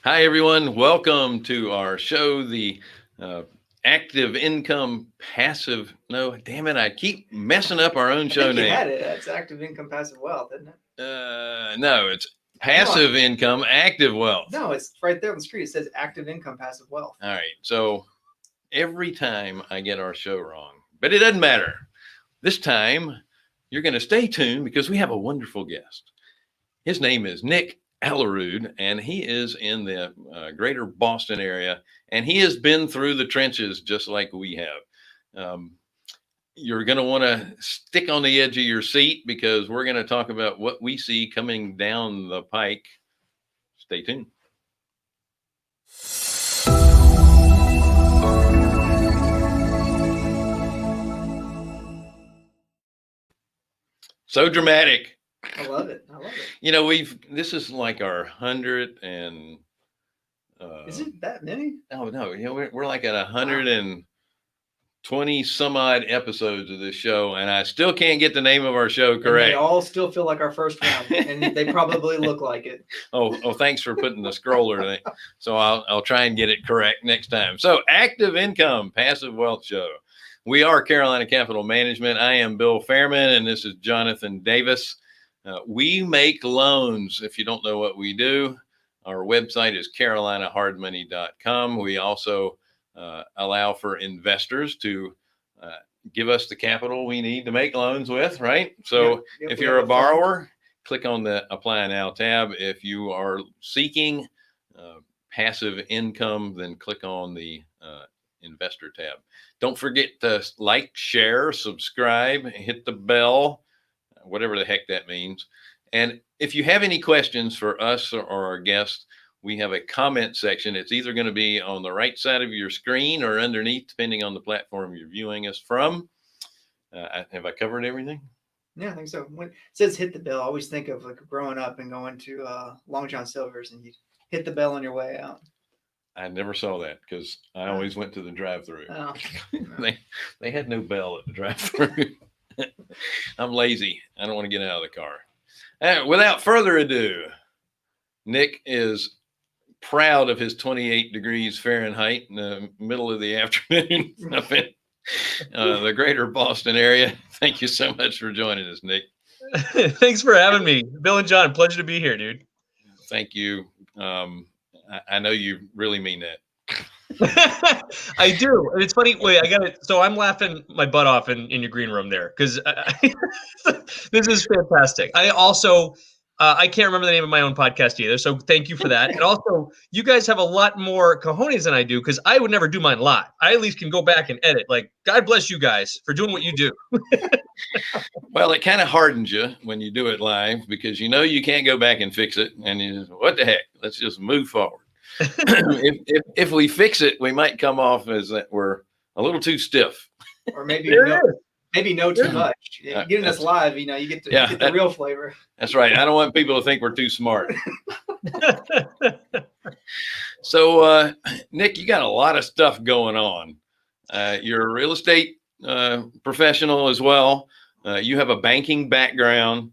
Hi, everyone. Welcome to our show, the uh, active income passive. No, damn it. I keep messing up our own I show think you name. had it. That's active income passive wealth, isn't it? No, it's No, passive income, active wealth. no, it's right there on the screen. It says active income passive wealth. All right. So every time I get our show wrong, but it doesn't matter. This time, you're going to stay tuned because we have a wonderful guest. His name is Nick Aalerud, and he is in the greater Boston area, and he has been through the trenches just like we have. You're going to want to stick on the edge of your seat because we're going to talk about what we see coming down the pike. Stay tuned. So dramatic. I love it. I love it. You know, this is like our 100 and Is it that many? oh no, you know, we're like at 120 some odd episodes of this show, and I still can't get the name of our show correct. And they all still feel like our first one, and they probably look like it. Oh, thanks for putting the scroller thing. So I'll try and get it correct next time. So, active income, passive wealth show. We are Carolina Capital Management. I am Bill Fairman, and this is Jonathan Davis. We make loans. If you don't know what we do, our website is carolinahardmoney.com. We also allow for investors to give us the capital we need to make loans with, right? So if you're a borrower, click on the Apply Now tab. If you are seeking passive income, then click on the Investor tab. Don't forget to like, share, subscribe, hit the bell, whatever the heck that means. And if you have any questions for us or our guests, we have a comment section. It's either going to be on the right side of your screen or underneath, depending on the platform you're viewing us from. Have I covered everything? Yeah, I think so. When it says hit the bell, I always think of like growing up and going to Long John Silver's and you hit the bell on your way out. I never saw that because I always went to the drive-through. Oh, they had no bell at the drive-through. I'm lazy. I don't want to get out of the car. Without further ado, Nick is proud of his 28 degrees Fahrenheit in the middle of the afternoon up in the greater Boston area. Thank you so much for joining us, Nick. Thanks for having me. Bill and John, pleasure to be here, dude. Thank you. I know you really mean that. I do. And it's funny. Wait, I got it. So I'm laughing my butt off in your green room there because this is fantastic. I also, I can't remember the name of my own podcast either. So thank you for that. And also, you guys have a lot more cojones than I do because I would never do mine live. I at least can go back and edit. Like, God bless you guys for doing what you do. Well, it kind of hardens you when you do it live because you know you can't go back and fix it. And you just, what the heck? Let's just move forward. if we fix it, we might come off as that we're a little too stiff. Or maybe know too much. Getting us live, you get the real flavor. That's right. I don't want people to think we're too smart. So, Nick, you got a lot of stuff going on. You're a real estate professional as well. You have a banking background.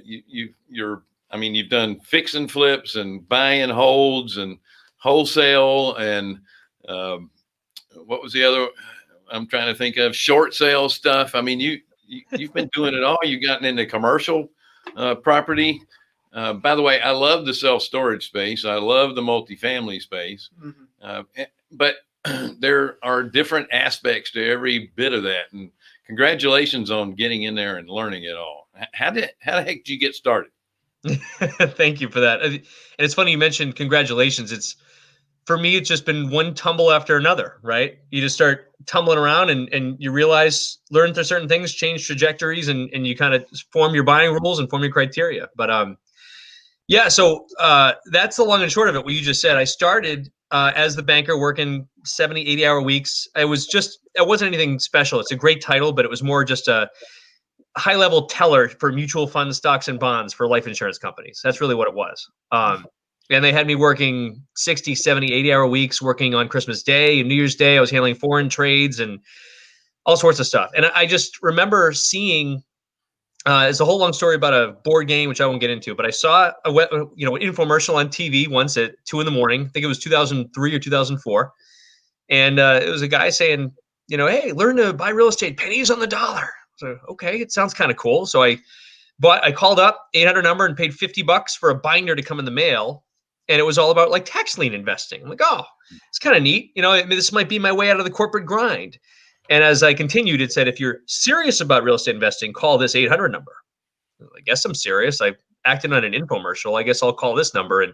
You've done fix and flips and buy and holds and wholesale and what was the other? I'm trying to think of short sale stuff. I mean, you've been doing it all. You've gotten into commercial property. By the way, I love the self-storage space. I love the multifamily space. Mm-hmm. But there are different aspects to every bit of that. And congratulations on getting in there and learning it all. How the heck did you get started? Thank you for that. And it's funny you mentioned congratulations. For me, it's just been one tumble after another, right? You just start tumbling around and you realize, learn through certain things, change trajectories, and you kind of form your buying rules and form your criteria. But so that's the long and short of it, what you just said. I started as the banker working 70, 80-hour weeks. It wasn't anything special. It's a great title, but it was more just a high-level teller for mutual funds, stocks, and bonds for life insurance companies. That's really what it was. And they had me working 60, 70, 80-hour weeks, working on Christmas Day and New Year's Day. I was handling foreign trades and all sorts of stuff. And I just remember seeing It's a whole long story about a board game, which I won't get into, but I saw an infomercial on TV once at 2 a.m. I think it was 2003 or 2004. And it was a guy saying, hey, learn to buy real estate, pennies on the dollar. So, okay, it sounds kind of cool. So I called up 800 number and paid $50 for a binder to come in the mail. And it was all about like tax lien investing. I'm like, oh, it's kind of neat. This might be my way out of the corporate grind. And as I continued, it said, if you're serious about real estate investing, call this 800 number. I guess I'm serious. I acted on an infomercial. I guess I'll call this number. And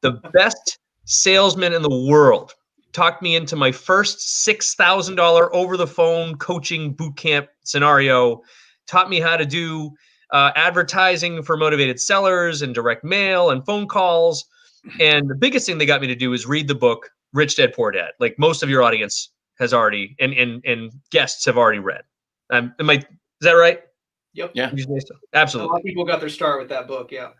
the best salesman in the world talked me into my first $6,000 over the phone coaching boot camp scenario, taught me how to do advertising for motivated sellers and direct mail and phone calls. And the biggest thing they got me to do is read the book, Rich Dad, Poor Dad. Like most of your audience has already, and guests have already read. Is that right? Yep. Yeah. Absolutely. A lot of people got their start with that book. Yeah.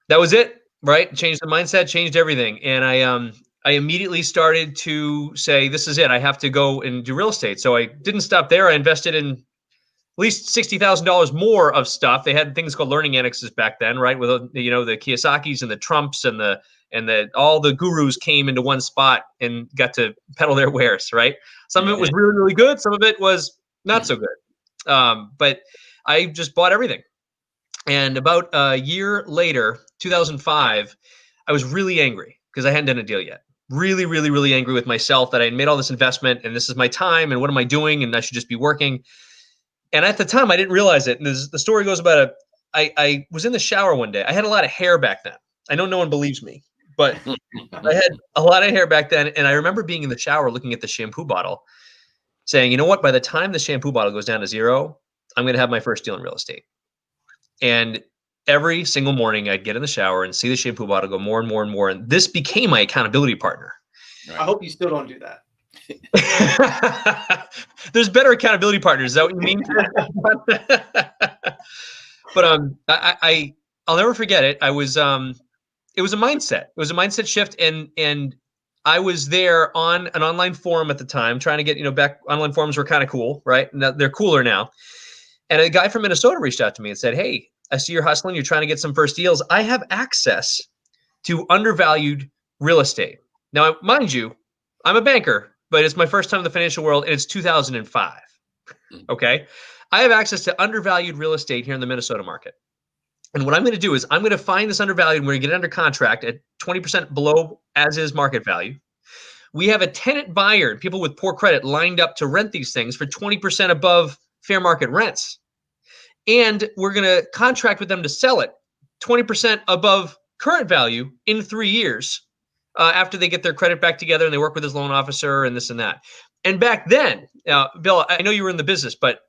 That was it, right? Changed the mindset, changed everything. And I immediately started to say, this is it. I have to go and do real estate. So I didn't stop there. I invested in at least $60,000 more of stuff. They had things called learning annexes back then, right? With the Kiyosakis and the Trumps and all the gurus came into one spot and got to peddle their wares, right? Some of it was really, really good. Some of it was not so good. But I just bought everything. And about a year later, 2005, I was really angry because I hadn't done a deal yet. Really, really, really angry with myself that I had made all this investment and this is my time and what am I doing? And I should just be working. And at the time, I didn't realize it. And the story goes about I was in the shower one day. I had a lot of hair back then. I know no one believes me, but I had a lot of hair back then. And I remember being in the shower looking at the shampoo bottle saying, you know what, by the time the shampoo bottle goes down to zero, I'm going to have my first deal in real estate. And every single morning I'd get in the shower and see the shampoo bottle go more and more and more. And this became my accountability partner. Right. I hope you still don't do that. There's better accountability partners. Is that what you mean? But I'll never forget it. It was a mindset. It was a mindset shift. And I was there on an online forum at the time trying to get, back online forums were kind of cool, right? Now, they're cooler now. And a guy from Minnesota reached out to me and said, hey, I see you're hustling. You're trying to get some first deals. I have access to undervalued real estate. Now, mind you, I'm a banker, but it's my first time in the financial world, and it's 2005. Okay? I have access to undervalued real estate here in the Minnesota market. And what I'm going to do is I'm going to find this undervalued, and we're going to get it under contract at 20% below as is market value. We have a tenant buyer, people with poor credit, lined up to rent these things for 20% above fair market rents. And we're going to contract with them to sell it 20% above current value in 3 years after they get their credit back together and they work with his loan officer and this and that. And back then, Bill, I know you were in the business, but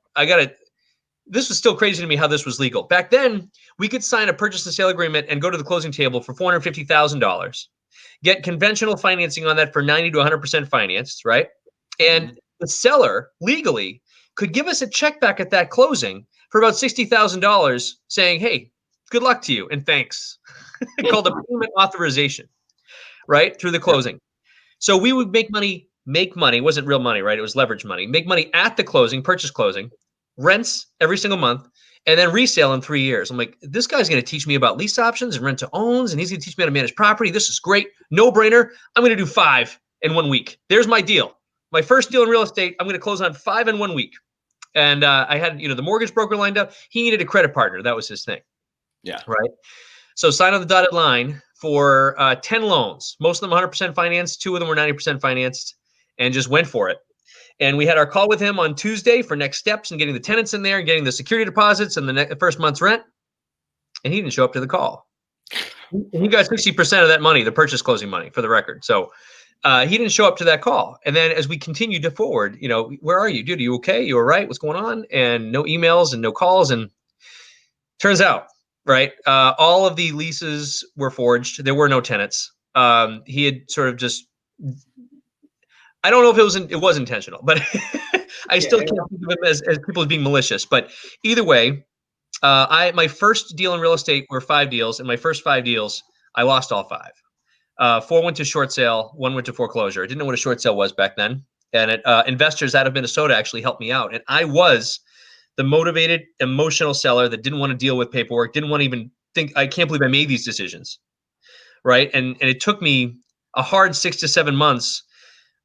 this was still crazy to me how this was legal. Back then, we could sign a purchase and sale agreement and go to the closing table for $450,000, get conventional financing on that for 90 to 100% financed, right? And the seller legally could give us a check back at that closing for about $60,000 saying, hey, good luck to you and thanks. Called a payment authorization, right? Through the closing. So we would make money, it wasn't real money, right? It was leverage money, make money at the closing, purchase closing, rents every single month, and then resale in 3 years. I'm like, this guy's going to teach me about lease options and rent to owns, and he's going to teach me how to manage property. This is great. No brainer. I'm going to do 5 in 1 week. There's my deal. My first deal in real estate, I'm going to close on 5 in 1 week. And I had, the mortgage broker lined up. He needed a credit partner. That was his thing. Yeah. Right. So sign on the dotted line for 10 loans. Most of them 100% financed. 2 of them were 90% financed, and just went for it. And we had our call with him on Tuesday for next steps and getting the tenants in there and getting the security deposits and the first month's rent. And he didn't show up to the call. He got 60% of that money, the purchase closing money, for the record. So he didn't show up to that call. And then as we continued to forward, where are you, dude? Are you okay? You all right? What's going on? And no emails and no calls. And turns out, right, all of the leases were forged. There were no tenants. He had sort of just, I don't know if it was intentional, but I still can't think of him as people as being malicious. But either way, my first deal in real estate were 5 deals, and my first 5 deals, I lost all 5. 4 went to short sale, 1 went to foreclosure. I didn't know what a short sale was back then. And investors out of Minnesota actually helped me out. And I was the motivated, emotional seller that didn't want to deal with paperwork, didn't want to even think, I can't believe I made these decisions, right? And it took me a hard 6 to 7 months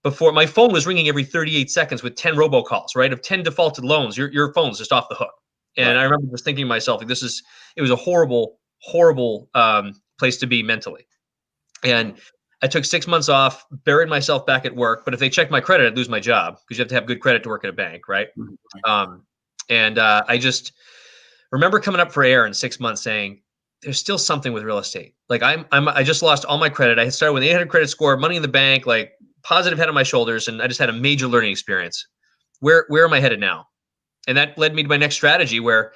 before my phone was ringing every 38 seconds with 10 robocalls, right? Of 10 defaulted loans, your phone's just off the hook. And Right. I remember just thinking to myself, like, it was a horrible, horrible place to be mentally. And I took 6 months off, buried myself back at work. But if they checked my credit, I'd lose my job because you have to have good credit to work at a bank, right? I just remember coming up for air in 6 months saying, there's still something with real estate. Like I just lost all my credit. I had started with an 800 credit score, money in the bank, like positive head on my shoulders. And I just had a major learning experience. Where am I headed now? And that led me to my next strategy where,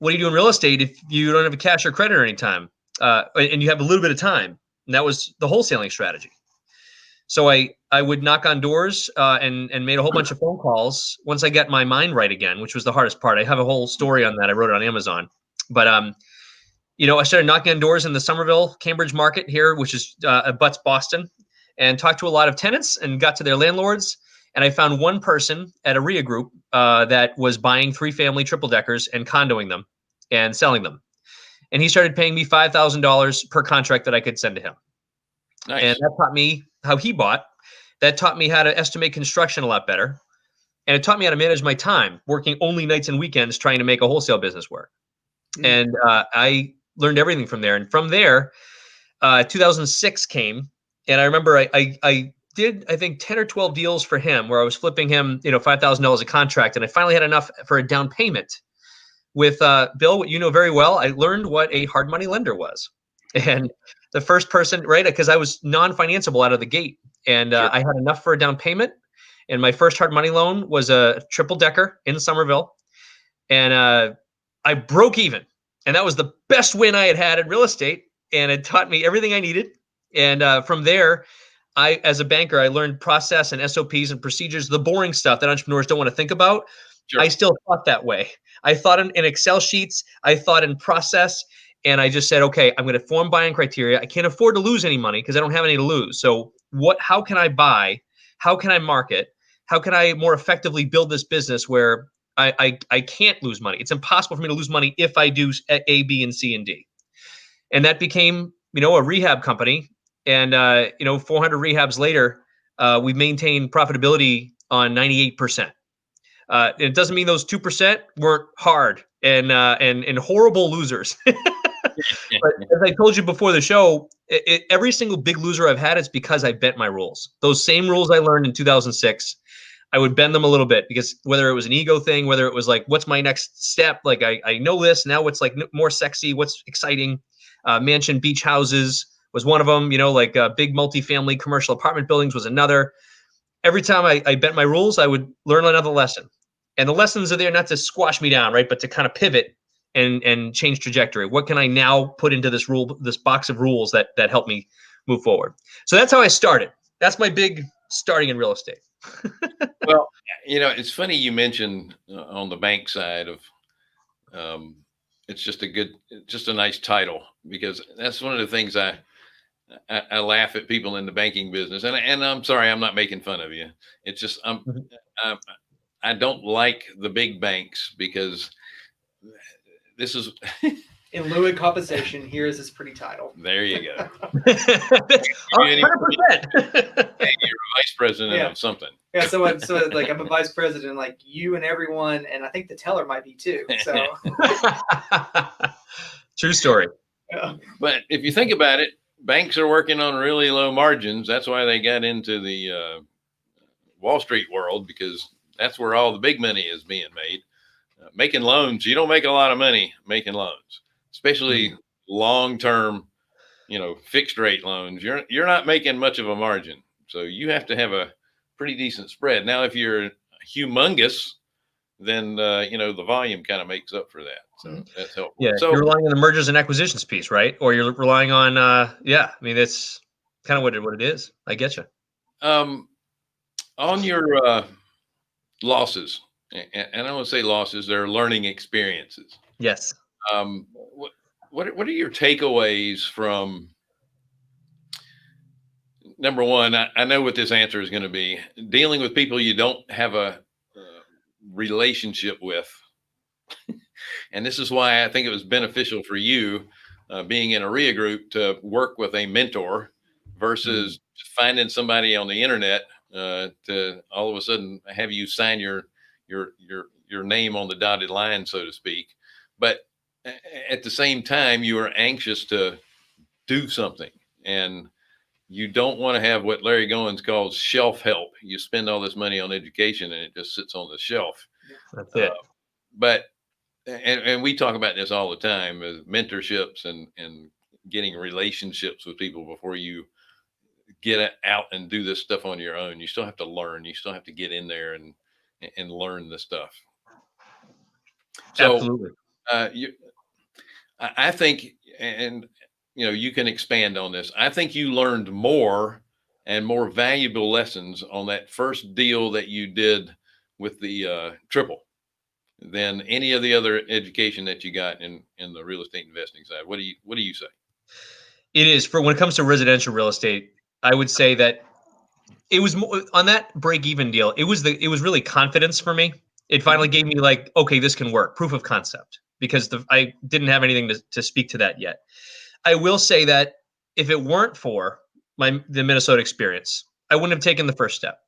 what do you do in real estate if you don't have a cash or credit or any time? And you have a little bit of time? And that was the wholesaling strategy. So I would knock on doors and made a whole bunch of phone calls once I got my mind right again, which was the hardest part. I have a whole story on that. I wrote it on Amazon. But I started knocking on doors in the Somerville, Cambridge market here, which is abuts Boston, and talked to a lot of tenants and got to their landlords. And I found one person at a REIA group that was buying 3-family triple deckers and condoing them and selling them. And he started paying me $5,000 per contract that I could send to him. Nice. And that taught me how he bought. That taught me how to estimate construction a lot better. And it taught me how to manage my time, working only nights and weekends, trying to make a wholesale business work. And I learned everything from there. And from there, 2006 came. And I remember I did, I think, 10 or 12 deals for him where I was flipping him, $5,000 a contract. And I finally had enough for a down payment. With Bill, what you know very well, I learned what a hard money lender was. And the first person, right, because I was non-financeable out of the gate. And Sure. I had enough for a down payment. And my first hard money loan was a triple decker in Somerville. And I broke even. And that was the best win I had in real estate. And it taught me everything I needed. And from there, as a banker, I learned process and SOPs and procedures, the boring stuff that entrepreneurs don't want to think about. Sure. I still thought that way. I thought in Excel sheets. I thought in process. And I just said, okay, I'm going to form buying criteria. I can't afford to lose any money because I don't have any to lose. So how can I buy? How can I market? How can I more effectively build this business where I can't lose money? It's impossible for me to lose money if I do A, B, and C, and D. And that became, a rehab company. And, 400 rehabs later, we maintained profitability on 98%. It doesn't mean those 2% weren't hard and horrible losers. But as I told you before the show, every single big loser I've had, it's because I bent my rules. Those same rules I learned in 2006, I would bend them a little bit because whether it was an ego thing, whether it was like, what's my next step? Like, I know this, now what's like more sexy, what's exciting? Mansion beach houses was one of them, like big multifamily commercial apartment buildings was another. Every time I bent my rules, I would learn another lesson. And the lessons are there not to squash me down, right? But to kind of pivot and change trajectory. What can I now put into this box of rules that help me move forward? So that's how I started. That's my big starting in real estate. Well, it's funny you mentioned on the bank side of, it's just a nice title, because that's one of the things I laugh at people in the banking business. And I'm sorry, I'm not making fun of you. It's just, I don't like the big banks because this is in lieu of compensation, here is this pretty title. There you go. 100%. Hey, you're a vice president of something. Yeah, so like I'm a vice president, like you and everyone, and I think the teller might be too. So true story. Yeah. But if you think about it, banks are working on really low margins. That's why they got into the Wall Street world, because that's where all the big money is being made. Making loans, you don't make a lot of money making loans, especially long-term, fixed rate loans. You're not making much of a margin. So you have to have a pretty decent spread. Now, if you're humongous, then, the volume kind of makes up for that. So that's helpful. Yeah. So you're relying on the mergers and acquisitions piece, right? Or you're relying on, that's kind of what it is. I get you. On your losses, and I don't want to say losses, they're learning experiences. Yes. What are your takeaways from, number one, I know what this answer is going to be, dealing with people you don't have a relationship with And this is why I think it was beneficial for you being in a RIA group to work with a mentor versus finding somebody on the internet to all of a sudden have you sign your name on the dotted line, so to speak. But at the same time, you are anxious to do something, and you don't want to have what Larry Goins calls shelf help. You spend all this money on education and it just sits on the shelf. That's it. But and we talk about this all the time as mentorships and getting relationships with people before you get out and do this stuff on your own. You still have to learn. You still have to get in there and learn the stuff. So, Absolutely. I think, and you can expand on this. I think you learned more and more valuable lessons on that first deal that you did with the triple than any of the other education that you got in the real estate investing side. What do you say? It is, for when it comes to residential real estate, I would say that it was more, on that break-even deal. It was really confidence for me. It finally gave me like, okay, this can work. Proof of concept, because I didn't have anything to speak to that yet. I will say that if it weren't for the Minnesota experience, I wouldn't have taken the first step.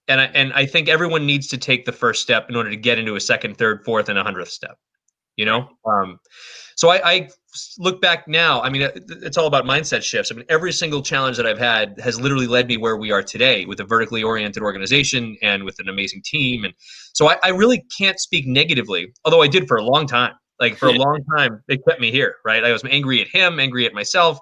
And I think everyone needs to take the first step in order to get into a second, third, fourth, and 100th step. So I look back now. I mean, it's all about mindset shifts. I mean, every single challenge that I've had has literally led me where we are today, with a vertically oriented organization and with an amazing team. And so I really can't speak negatively, although I did for a long time. Like for a long time, it kept me here, right? I was angry at him, angry at myself.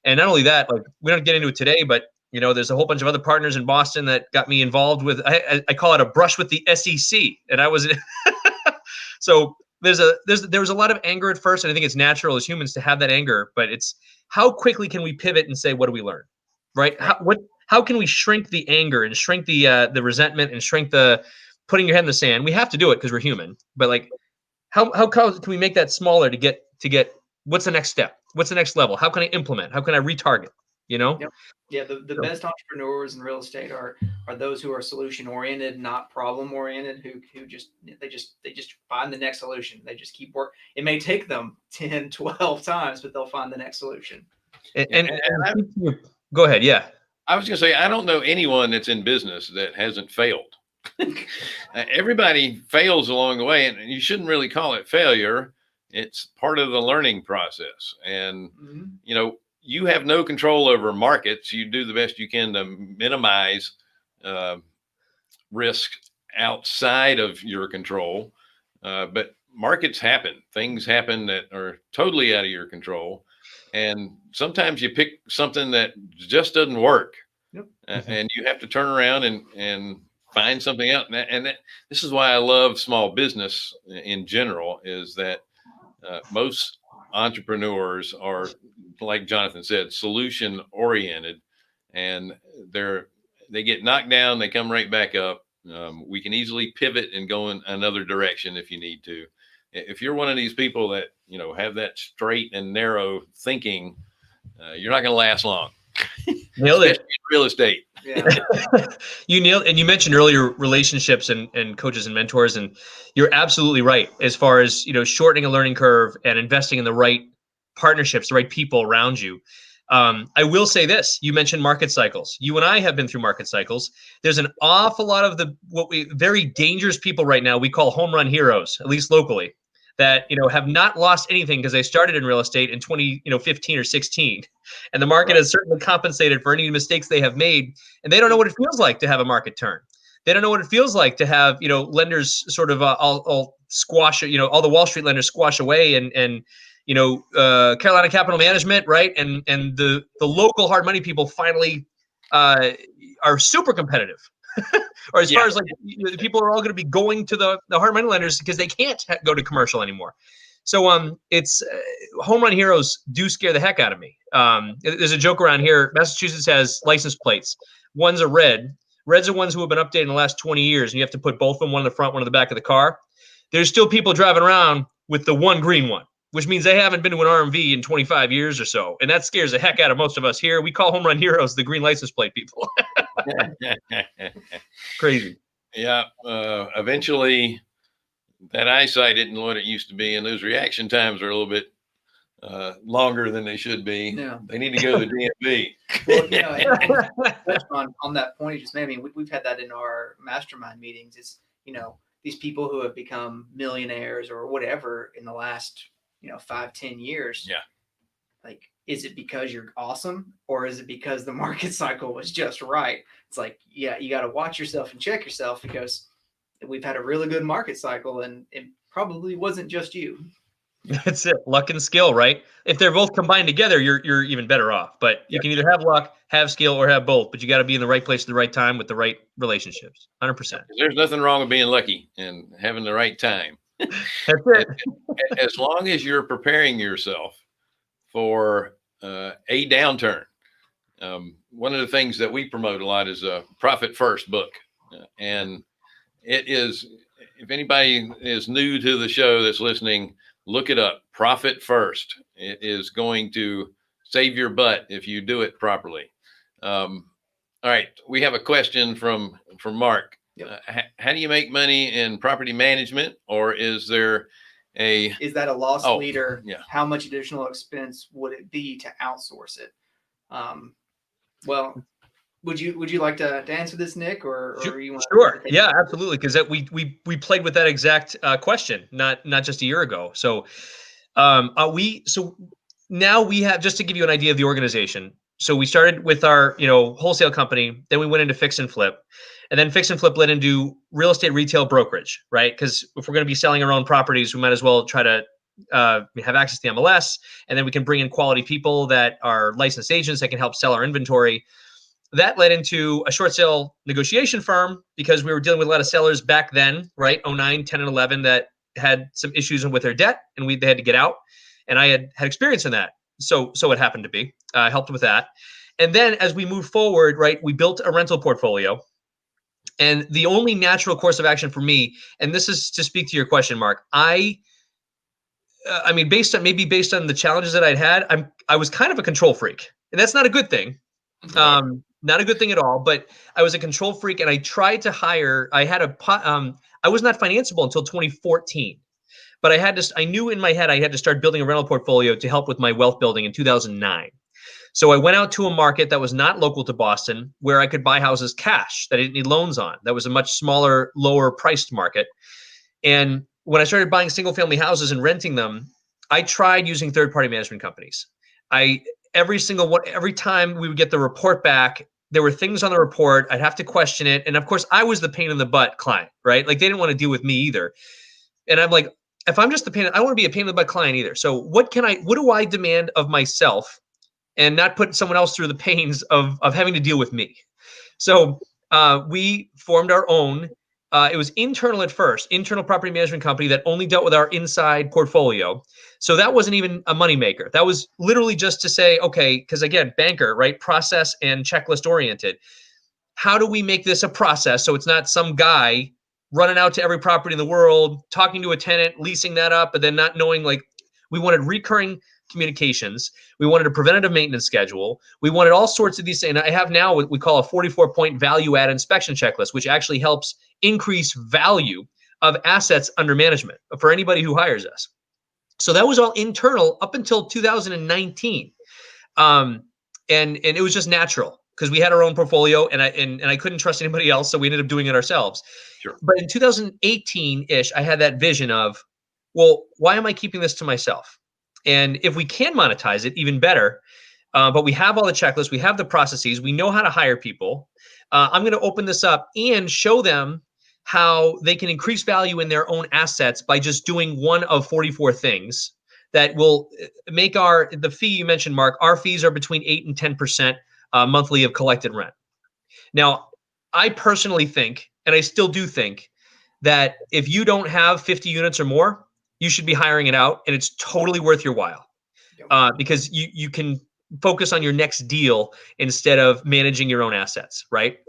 And not only that, like, we don't get into it today, but there's a whole bunch of other partners in Boston that got me involved with, I call it a brush with the SEC. And I was, so there was a lot of anger at first. And I think it's natural as humans to have that anger, but it's how quickly can we pivot and say, what do we learn? Right? How can we shrink the anger and shrink the resentment and shrink the putting your head in the sand? We have to do it because we're human, but like, how can we make that smaller to get what's the next step? What's the next level? How can I implement? How can I retarget? Yep. Yeah, the best entrepreneurs in real estate are those who are solution oriented, not problem oriented, who just find the next solution. They just keep work. It may take them 10, 12 times, but they'll find the next solution. And go ahead. Yeah. I was going to say, I don't know anyone that's in business that hasn't failed. Everybody fails along the way, and you shouldn't really call it failure. It's part of the learning process. And, you have no control over markets. You do the best you can to minimize risk outside of your control. But markets happen. Things happen that are totally out of your control. And sometimes you pick something that just doesn't work. Yep. And you have to turn around and find something else. And this is why I love small business in general, is that most entrepreneurs are, like Jonathan said, solution oriented, and they get knocked down, they come right back up. We can easily pivot and go in another direction if you need to. If you're one of these people that have that straight and narrow thinking, you're not going to last long. Nailed it. In real estate. Yeah. You nailed, and you mentioned earlier relationships and coaches and mentors, and you're absolutely right as far as shortening a learning curve and investing in the right partnerships, the right people around you. I will say this: you mentioned market cycles. You and I have been through market cycles. There's an awful lot of very dangerous people right now we call home run heroes, at least locally, that have not lost anything because they started in real estate in 2015 or 16, and the market has certainly compensated for any mistakes they have made, and they don't know what it feels like to have a market turn. They don't know what it feels like to have lenders sort of all squash, all the Wall Street lenders squash away, and Carolina Capital Management, right, and the local hard money people finally are super competitive. Or as far as like people are all going to be going to the hard money lenders because they can't go to commercial anymore. So it's home run heroes do scare the heck out of me. There's a joke around here. Massachusetts has license plates. One's a red. Reds are ones who have been updated in the last 20 years, and you have to put both of them, one in the front, one in the back of the car. There's still people driving around with the one green one, which means they haven't been to an RMV in 25 years or so. And that scares the heck out of most of us here. We call home run heroes the green license plate people. Crazy. Yeah. Eventually, that eyesight isn't what it used to be, and those reaction times are a little bit longer than they should be. Yeah. They need to go to the DMV. Well, and touch on that point you just made. I mean, we've had that in our mastermind meetings. It's, these people who have become millionaires or whatever in the last, 5-10 years. Yeah. Like, is it because you're awesome, or is it because the market cycle was just right? It's like, yeah, you got to watch yourself and check yourself, because we've had a really good market cycle, and it probably wasn't just you. That's it. Luck and skill, right? If they're both combined together, you're even better off. But you can either have luck, have skill, or have both. But you got to be in the right place at the right time with the right relationships. 100%. There's nothing wrong with being lucky and having the right time. That's it. As long as you're preparing yourself for a downturn. One of the things that we promote a lot is a Profit First book. And it is, if anybody is new to the show that's listening, look it up. Profit First. It is going to save your butt if you do it properly. All right. We have a question from Mark. Yep. How do you make money in property management, or is that a loss leader? Yeah. How much additional expense would it be to outsource it? Well, would you like to answer this, Nick, or you want? Sure. Yeah, absolutely. Because we played with that exact question not just a year ago. So now we have, just to give you an idea of the organization. So we started with our wholesale company, then we went into fix and flip, and then fix and flip led into real estate retail brokerage, right? Because if we're going to be selling our own properties, we might as well try to have access to the MLS, and then we can bring in quality people that are licensed agents that can help sell our inventory. That led into a short sale negotiation firm, because we were dealing with a lot of sellers back then, right? 09, 10, and 11 that had some issues with their debt, and they had to get out. And I had experience in that. So it happened to be. I helped with that. And then as we moved forward, right, we built a rental portfolio. And the only natural course of action for me, and this is to speak to your question, Mark, I mean, based on the challenges that I'd had, I was kind of a control freak. And that's not a good thing. Not a good thing at all, but I was a control freak, and I tried to hire. I was not financeable until 2014, but I knew in my head I had to start building a rental portfolio to help with my wealth building in 2009. So I went out to a market that was not local to Boston, where I could buy houses cash that I didn't need loans on. That was a much smaller, lower priced market. And when I started buying single family houses and renting them, I tried using third-party management companies. Every time we would get the report back, there were things on the report. I'd have to question it. And of course, I was the pain in the butt client, right? Like, they didn't want to deal with me either. And I'm like, if I'm just the pain, I want to be a pain in the butt client either. So what do I demand of myself, and not put someone else through the pains of having to deal with me? So we formed our own. It was internal at first, internal property management company that only dealt with our inside portfolio. So that wasn't even a moneymaker. That was literally just to say, okay, because again, banker, right? Process and checklist oriented. How do we make this a process so it's not some guy running out to every property in the world, talking to a tenant, leasing that up, but then not knowing, like, we wanted recurring communications. We wanted a preventative maintenance schedule. We wanted all sorts of these things. And I have now what we call a 44-point value add inspection checklist, which actually helps increase value of assets under management for anybody who hires us. So that was all internal up until 2019. And it was just natural, because we had our own portfolio, and I couldn't trust anybody else. So we ended up doing it ourselves. Sure. But in 2018-ish, I had that vision of, well, why am I keeping this to myself? And if we can monetize it, even better. But we have all the checklists, we have the processes, we know how to hire people. I'm going to open this up and show them how they can increase value in their own assets by just doing one of 44 things that will make the fee you mentioned, Mark. Our fees are between 8 and 10% monthly of collected rent. Now, I personally think, and I still do think, that if you don't have 50 units or more, you should be hiring it out, and it's totally worth your while, because you can focus on your next deal instead of managing your own assets, right?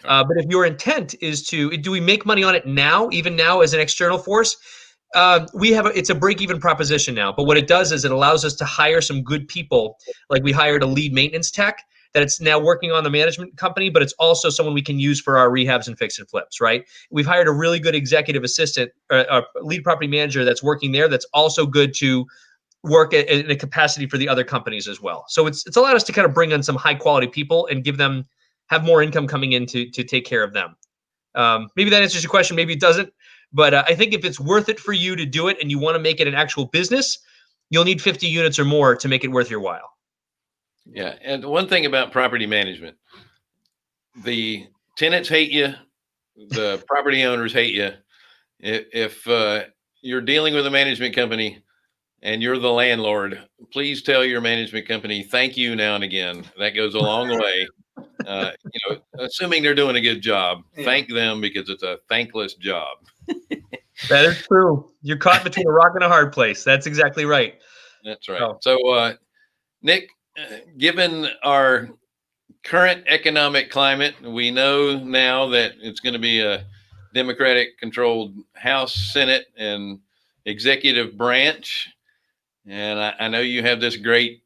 But if your intent is do we make money on it now, even now as an external force? It's a break-even proposition now, but what it does is it allows us to hire some good people. Like, we hired a lead maintenance tech that it's now working on the management company, but it's also someone we can use for our rehabs and fix and flips, right? We've hired a really good executive assistant, a lead property manager that's working there that's also good to work in a capacity for the other companies as well. So it's allowed us to kind of bring in some high quality people and have more income coming in to take care of them. Maybe that answers your question. Maybe it doesn't. But I think if it's worth it for you to do it and you want to make it an actual business, you'll need 50 units or more to make it worth your while. Yeah. And one thing about property management, the tenants hate you. The property owners hate you. If you're dealing with a management company and you're the landlord, please tell your management company, thank you now and again. That goes a long way. Assuming they're doing a good job, thank them, because it's a thankless job. That is true. You're caught between a rock and a hard place. That's exactly right. That's right. So, Nick, given our current economic climate, we know now that it's going to be a Democratic controlled House, Senate, and executive branch. And I know you have this great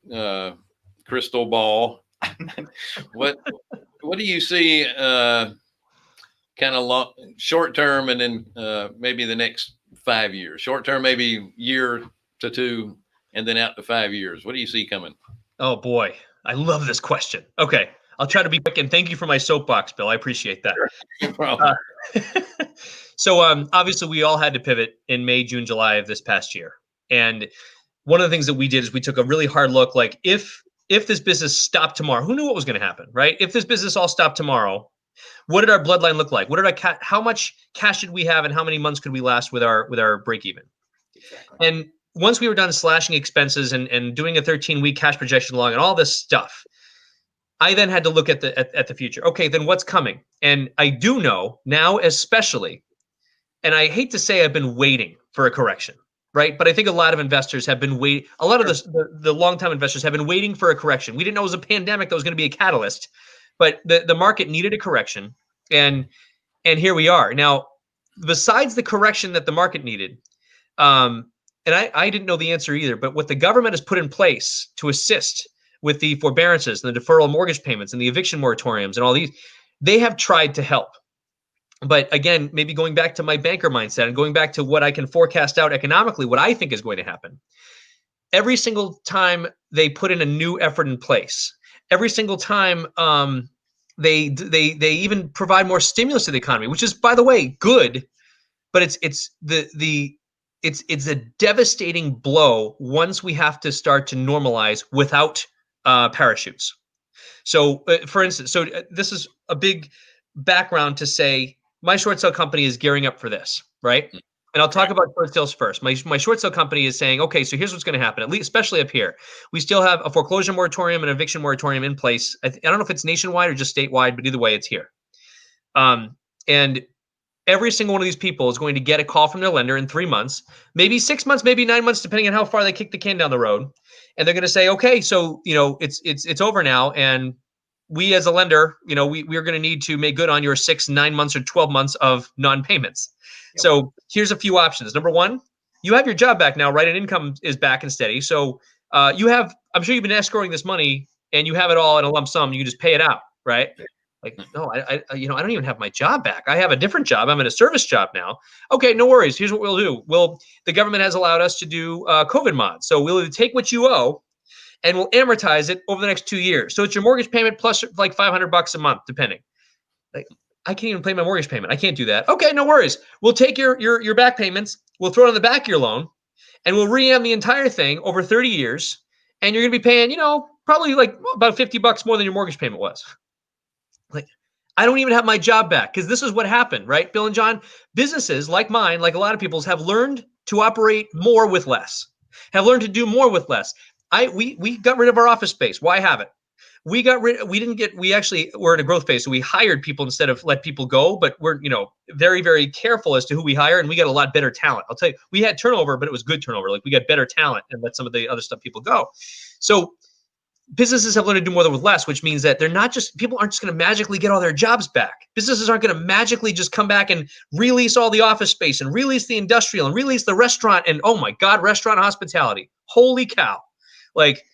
crystal ball. What do you see kind of short term, and then maybe the next 5 years? Short term, maybe year to two, and then out to 5 years. What do you see coming? Oh boy, I love this question. Okay, I'll try to be quick, and thank you for my soapbox, Bill. I appreciate that. No problem. So obviously we all had to pivot in May, June, July of this past year. And one of the things that we did is we took a really hard look, like if this business stopped tomorrow, who knew what was going to happen, right? If this business all stopped tomorrow, what did our bloodline look like? What did how much cash did we have, and how many months could we last with our break even? Exactly. And once we were done slashing expenses and doing a 13-week cash projection log and all this stuff, I then had to look at the future. Okay, then what's coming? And I do know now, especially, and I hate to say I've been waiting for a correction, right? But I think a lot of investors have been waiting. A lot of the long-time investors have been waiting for a correction. We didn't know it was a pandemic that was going to be a catalyst, but the market needed a correction, and here we are. Now, besides the correction that the market needed, and I didn't know the answer either, but what the government has put in place to assist with the forbearances and the deferral mortgage payments and the eviction moratoriums and all these, they have tried to help. But again, maybe going back to my banker mindset and going back to what I can forecast out economically, what I think is going to happen. Every single time they put in a new effort in place, every single time they even provide more stimulus to the economy, which is, by the way, good, but it's a devastating blow once we have to start to normalize without parachutes. So, for instance, this is a big background to say my short sale company is gearing up for this, right? And I'll talk about short sales first. My short sale company is saying, okay, so here's what's going to happen, at least, especially up here. We still have a foreclosure moratorium and eviction moratorium in place. I don't know if it's nationwide or just statewide, but either way, it's here. And every single one of these people is going to get a call from their lender in 3 months, maybe 6 months, maybe 9 months, depending on how far they kick the can down the road. And they're going to say, okay, so, it's over now. And we as a lender, we're going to need to make good on your 6, 9 months or 12 months of non-payments. Yep. So here's a few options. Number one, you have your job back now, right? And income is back and steady. So I'm sure you've been escrowing this money and you have it all in a lump sum. You can just pay it out, right? Like, no, I don't even have my job back. I have a different job. I'm in a service job now. Okay, no worries. Here's what we'll do. The government has allowed us to do COVID mods. So we'll take what you owe and we'll amortize it over the next 2 years. So it's your mortgage payment plus like $500 a month, depending. Like, I can't even pay my mortgage payment. I can't do that. Okay, no worries. We'll take your back payments. We'll throw it on the back of your loan, and we'll re-am the entire thing over 30 years. And you're going to be paying, probably like about $50 more than your mortgage payment was. Like, I don't even have my job back, because this is what happened, right, Bill and John? Businesses like mine, like a lot of people's, have learned to operate more with less, have learned to do more with less. We got rid of our office space. Why have it? We actually were in a growth phase. So we hired people instead of let people go, but we're, very, very careful as to who we hire. And we got a lot better talent. I'll tell you, we had turnover, but it was good turnover. Like, we got better talent and let some of the other stuff people go. So businesses have learned to do more with less, which means that people aren't just going to magically get all their jobs back. Businesses aren't going to magically just come back and release all the office space and release the industrial and release the restaurant. And oh my God, restaurant hospitality. Holy cow. Like,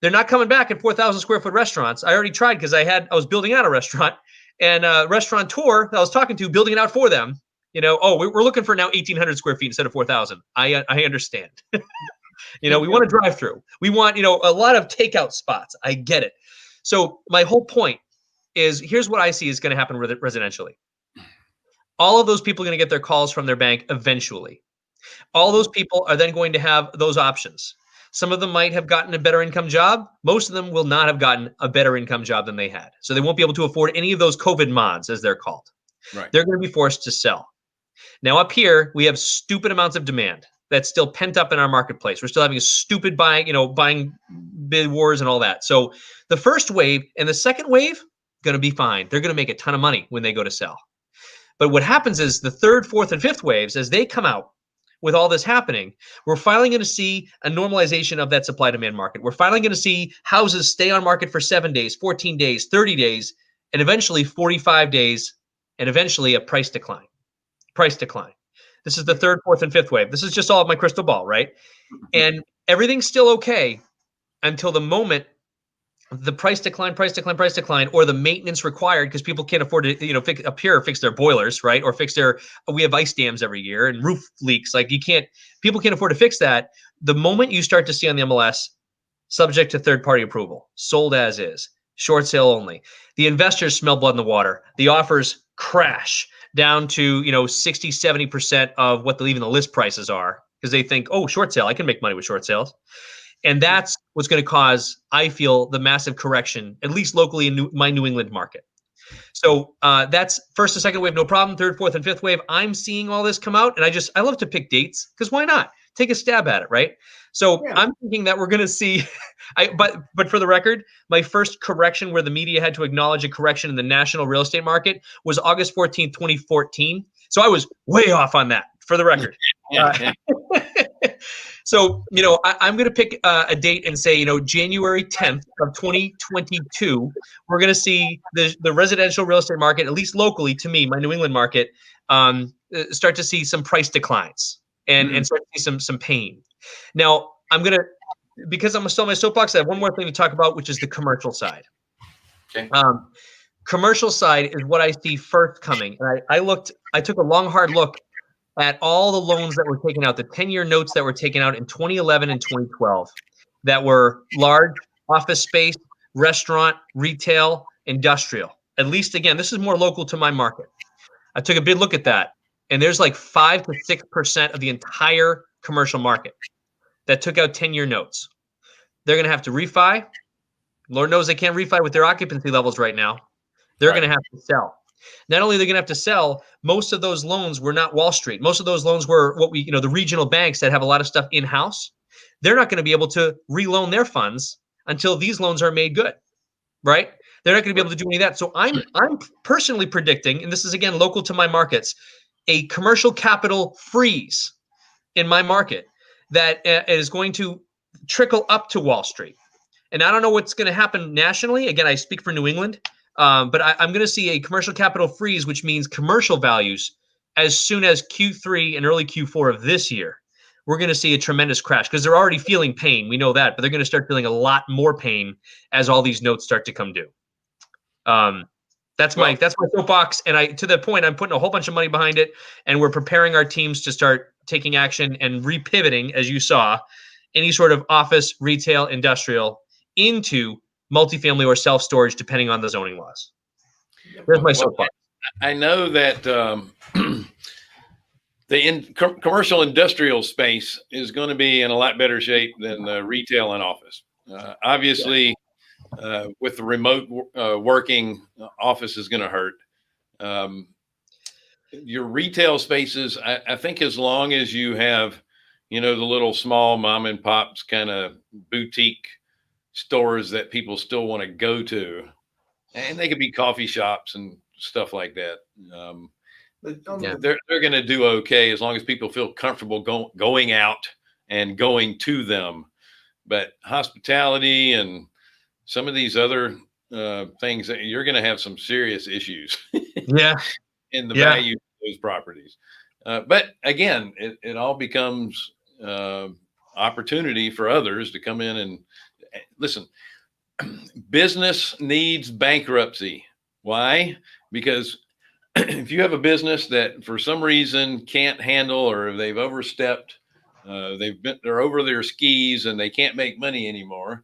They're not coming back at 4,000 square foot restaurants. I already tried because I was building out a restaurant, and a restaurateur that I was talking to, building it out for them, we're looking for now 1,800 square feet instead of 4,000. I understand. We want a drive-through. We want, a lot of takeout spots. I get it. So my whole point is, here's what I see is going to happen residentially. All of those people are going to get their calls from their bank eventually. All those people are then going to have those options. Some of them might have gotten a better income job. Most of them will not have gotten a better income job than they had. So they won't be able to afford any of those COVID mods, as they're called. Right. They're going to be forced to sell. Now up here, we have stupid amounts of demand that's still pent up in our marketplace. We're still having a stupid buying bid wars and all that. So the first wave and the second wave, going to be fine. They're going to make a ton of money when they go to sell. But what happens is the third, fourth, and fifth waves, as they come out, with all this happening, we're finally going to see a normalization of that supply-demand market. We're finally going to see houses stay on market for 7 days, 14 days, 30 days, and eventually 45 days, and eventually a price decline. This is the third, fourth, and fifth wave. This is just all of my crystal ball, right? And everything's still okay until the moment the price decline, or the maintenance required, because people can't afford to, fix their boilers, right? Or we have ice dams every year and roof leaks. People can't afford to fix that. The moment you start to see on the MLS, subject to third-party approval, sold as is, short sale only, the investors smell blood in the water. The offers crash down to, 60, 70% of what even the list prices are, because they think, oh, short sale, I can make money with short sales. And that's what's going to cause, I feel, the massive correction, at least locally in my New England market. So that's first and second wave, no problem. Third, fourth, and fifth wave, I'm seeing all this come out. And I love to pick dates, because why not? Take a stab at it, right? So yeah. I'm thinking that we're going to see, but for the record, my first correction where the media had to acknowledge a correction in the national real estate market was August 14th, 2014. So I was way off on that, for the record. So, I'm going to pick a date and say, January 10th of 2022, we're going to see the residential real estate market, at least locally to me, my New England market, start to see some price declines and start to see some pain. Now, because I'm still on my soapbox, I have one more thing to talk about, which is the commercial side. Okay. Commercial side is what I see first coming. And I took a long, hard look at all the loans that were taken out, the 10-year notes that were taken out in 2011 and 2012 that were large office space, restaurant, retail, industrial. At least, again, this is more local to my market. I took a big look at that, and there's like 5 to 6% of the entire commercial market that took out 10-year notes. They're going to have to refi. Lord knows they can't refi with their occupancy levels right now. They're going to have to sell. Not only are they going to have to sell, most of those loans were not Wall Street. Most of those loans were the regional banks that have a lot of stuff in-house. They're not going to be able to reloan their funds until these loans are made good, right? They're not going to be able to do any of that. So I'm personally predicting, and this is, again, local to my markets, a commercial capital freeze in my market that is going to trickle up to Wall Street. And I don't know what's going to happen nationally. Again, I speak for New England. But I'm going to see a commercial capital freeze, which means commercial values as soon as Q3 and early Q4 of this year. We're going to see a tremendous crash because they're already feeling pain. We know that, but they're going to start feeling a lot more pain as all these notes start to come due. That's my soapbox. And to that point, I'm putting a whole bunch of money behind it, and we're preparing our teams to start taking action and repivoting, as you saw, any sort of office, retail, industrial into multifamily or self-storage, depending on the zoning laws. There's my soapbox. I know that the commercial industrial space is going to be in a lot better shape than retail and office. Obviously, with the remote working, office is going to hurt. Your retail spaces, I think, as long as you have, the little small mom and pops kind of boutique stores that people still want to go to, and they could be coffee shops and stuff like that. They're going to do okay as long as people feel comfortable going out and going to them. But hospitality and some of these other things, you're going to have some serious issues. In the value of those properties. But again, it all becomes opportunity for others to come in listen, business needs bankruptcy. Why? Because if you have a business that for some reason can't handle, or they've overstepped, they're over their skis and they can't make money anymore,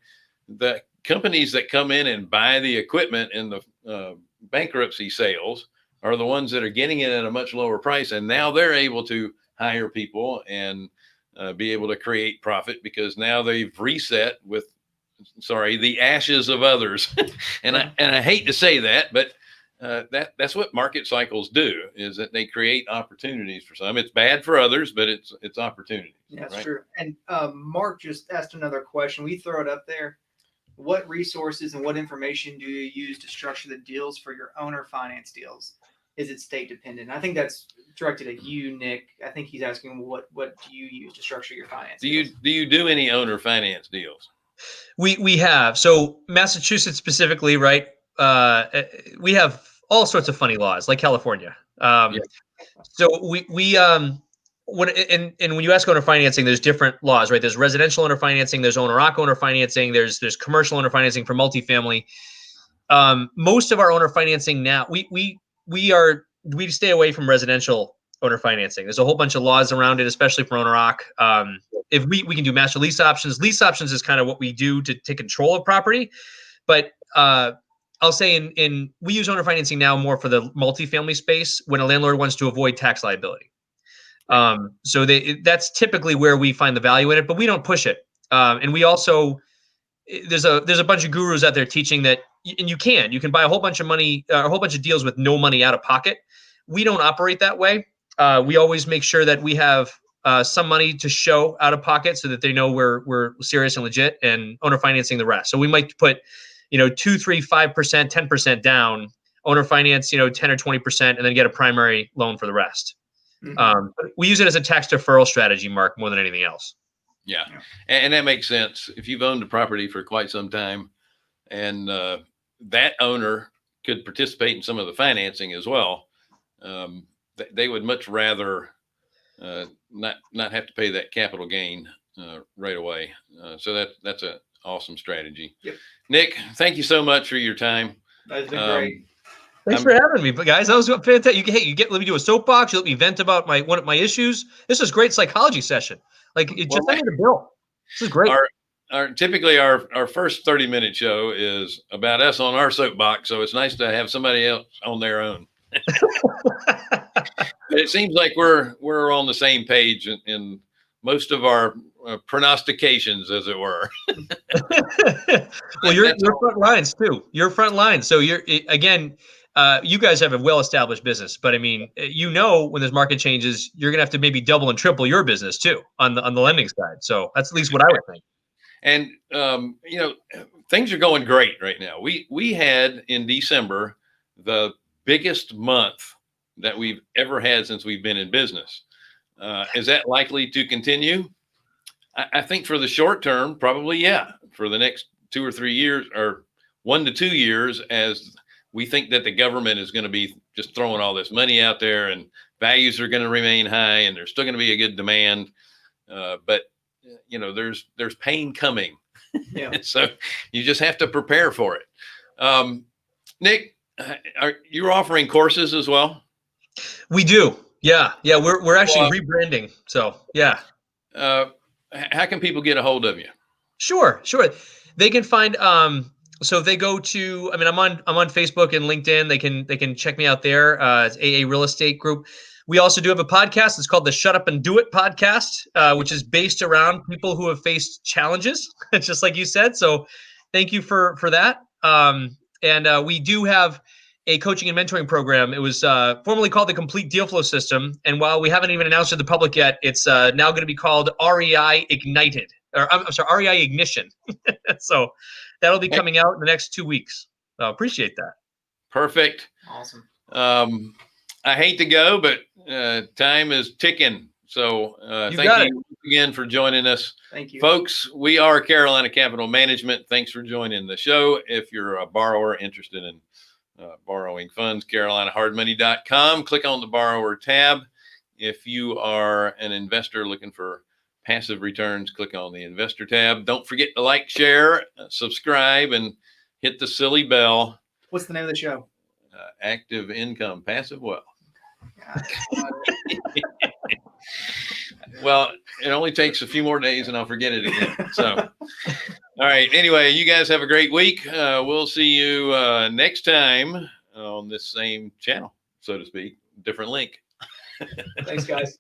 the companies that come in and buy the equipment in the bankruptcy sales are the ones that are getting it at a much lower price, and now they're able to hire people and be able to create profit because now they've reset with, the ashes of others. and I hate to say that, but that's what market cycles do, is that they create opportunities for some. It's bad for others, but it's opportunities. Yeah, that's right? true. And Mark just asked another question. We throw it up there. What resources and what information do you use to structure the deals for your owner finance deals? Is it state dependent? I think that's directed at you, Nick. I think he's asking what do you use to structure your finance deals? Do you do any owner finance deals? We have. So Massachusetts specifically, right? We have all sorts of funny laws, like California. So when when you ask owner financing, there's different laws, right? There's residential owner financing, there's owner-occ owner financing, there's commercial owner financing for multifamily. Most of our owner financing now, we stay away from residential owner financing. There's a whole bunch of laws around it, especially for owner-occ. If we can do master lease options. Lease options is kind of what we do to take control of property. But I'll say we use owner financing now more for the multifamily space when a landlord wants to avoid tax liability. So that's typically where we find the value in it, but we don't push it. And we also, there's a bunch of gurus out there teaching that, and you can buy a whole bunch of money, a whole bunch of deals with no money out of pocket. We don't operate that way. We always make sure that we have some money to show out of pocket so that they know we're serious and legit, and owner financing the rest. So we might put, 2, 3, 5%, 10% down, owner finance, 10 or 20%, and then get a primary loan for the rest. Mm-hmm. We use it as a tax deferral strategy, Mark, more than anything else. Yeah. And that makes sense. If you've owned a property for quite some time, and that owner could participate in some of the financing as well, they would much rather not have to pay that capital gain right away. So that's an awesome strategy. Yep. Nick, thank you so much for your time. That's been great. Thanks for having me, guys. That was fantastic. Let me do a soapbox. You let me vent about one of my issues. This is great psychology session. Send me the bill. This is great. Typically our first 30-minute show is about us on our soapbox, so it's nice to have somebody else on their own. It seems like we're on the same page in most of our prognostications, as it were. Well, you're front lines too. You're front lines. So you guys have a well-established business, but I mean, when there's market changes, you're gonna have to maybe double and triple your business too on the lending side. So that's at least what I would think. And things are going great right now. We had in December the biggest month that we've ever had since we've been in business. Is that likely to continue? I think for the short term, probably, yeah. For the next 2 or 3 years, or 1 to 2 years, as we think that the government is going to be just throwing all this money out there, and values are going to remain high, and there's still going to be a good demand. But there's pain coming. Yeah. So you just have to prepare for it. Nick, you're offering courses as well? We do. Yeah. We're actually rebranding. So yeah. How can people get a hold of you? Sure. They can find, so if they go to, I'm on Facebook and LinkedIn. They can check me out there. It's AA Real Estate Group. We also do have a podcast. It's called the Shut Up and Do It podcast, which is based around people who have faced challenges, just like you said. So thank you for that. And we do have a coaching and mentoring program. It was formerly called the Complete Deal Flow System. And while we haven't even announced it to the public yet, it's now going to be called REI Ignited, or I'm sorry, REI Ignition. So that'll be coming out in the next 2 weeks. So appreciate that. Perfect. Awesome. I hate to go, but time is ticking. So thank you again for joining us. Thank you. Folks, we are Carolina Capital Management. Thanks for joining the show. If you're a borrower interested in borrowing funds, carolinahardmoney.com. Click on the borrower tab. If you are an investor looking for passive returns, click on the investor tab. Don't forget to like, share, subscribe, and hit the silly bell. What's the name of the show? Active Income, Passive Wealth. Well, it only takes a few more days and I'll forget it again. So, all right. Anyway, you guys have a great week. We'll see you next time on this same channel, so to speak. Different link. Thanks, guys.